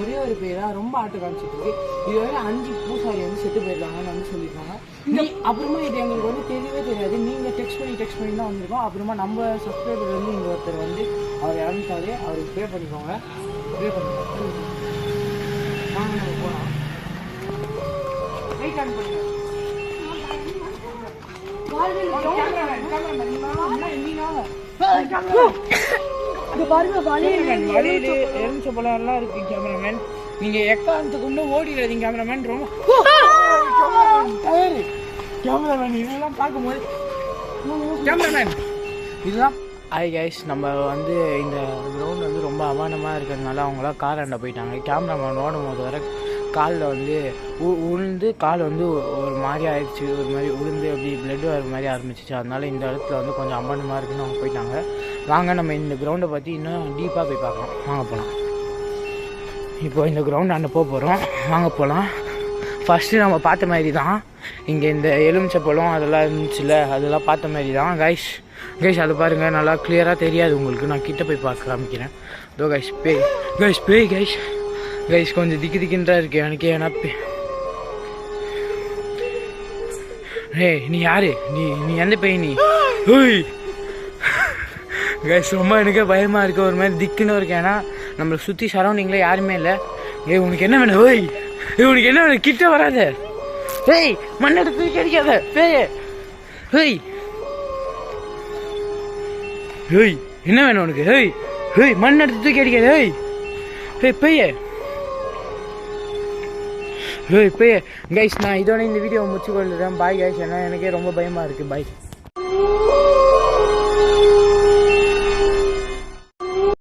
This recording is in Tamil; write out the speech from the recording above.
ஒரே ஒரு பேர் தான் ரொம்ப ஆட்டு காமிச்சிட்டு இருக்கு. இதுவரை 5 பூசாரி வந்து செத்து போயிருக்காங்கன்னு வந்து சொல்லியிருக்காங்க. அப்புறமா இது எங்களுக்கு வந்து தெரியவே தெரியாது. நீங்கள் டெக்ஸ்ட் பண்ணி தான் வந்திருக்கோம். அப்புறமா நம்ம சப்ஸ்கிரைபர் வந்து இங்கே ஒருத்தர் வந்து அவர் இறந்துட்டாரு. அவருக்கு ப்ரே பண்ணிக்கோங்க. ப்ரே பண்ணிக்கோங்க. வாங்க நம்ம போகலாம். ரைட் ஹேண்ட் பண்ணுங்க. எலுமிச்சம்பழம் இருக்கு கேமராமேன். நீங்க எக்காரணத்துக்கு கொண்டு ஓடிடாதீங்க கேமராமேன். ரொம்ப கேமராமேன் இதெல்லாம் பார்க்கும்போது கேமராமேன் இதெல்லாம் ஹாய் கைஸ். நம்ம வந்து இந்த கிரவுண்ட் வந்து ரொம்ப அபானமாக இருக்கிறதுனால அவங்களாம் கார் அண்ட போயிட்டாங்க. கேமராமேன் ஓடும் போது வர காலில் வந்து உளுந்து கால் வந்து ஒரு மாதிரி ஆயிடுச்சு. ஒரு மாதிரி உளுந்து அப்படி பிளட் வர மாதிரி ஆரம்பிச்சிச்சு. அதனால இந்த இடத்துல வந்து கொஞ்சம் அபானமாக இருக்குன்னு அவங்க போயிட்டாங்க. வாங்க நம்ம இந்த கிரவுண்டை பற்றி இன்னும் டீப்பாக போய் பார்க்கலாம். வாங்க போகலாம். இப்போ இந்த கிரவுண்ட் அண்ட போகிறோம். வாங்க போகலாம். ஃபஸ்ட்டு நம்ம பார்த்த மாதிரி தான் இங்கே இந்த எலுமிச்சப்பழம் அதெல்லாம் இருந்துச்சுல்ல, அதெல்லாம் பார்த்த மாதிரி தான் கைஸ். அதை பாருங்கள், நல்லா கிளியராக தெரியாது உங்களுக்கு. நான் கிட்டே போய் பார்க்க காமிக்கிறேன். இதோ கைஸ் பேய் கைஸ் கொஞ்சம் திக்குன்றா இருக்கு எனக்கு. ஏன்னா நீ யாரு? நீ எந்த பேய்? நீ கைஸ் ரொம்ப எனக்கு பயமாக இருக்குது. ஒரு மாதிரி திக்குன்னு இருக்கு. ஏன்னா நம்மளை சுற்றி சரௌண்டிங்கில் யாருமே இல்லை. உனக்கு என்ன வேணும்? உனக்கு என்ன வேணும்? கிட்ட வராத. மண்ணை எடுத்து கிடைக்காத பேய். என்ன வேணும் உனக்கு? மண் எடுத்து தூக்கி அடிக்காத. பேய் கைஸ், நான் இதோட இந்த வீடியோ முடிச்சு கொள்ளுறேன். Bye guys. ஏன்னா எனக்கே ரொம்ப பயமாக இருக்குது. பாய்.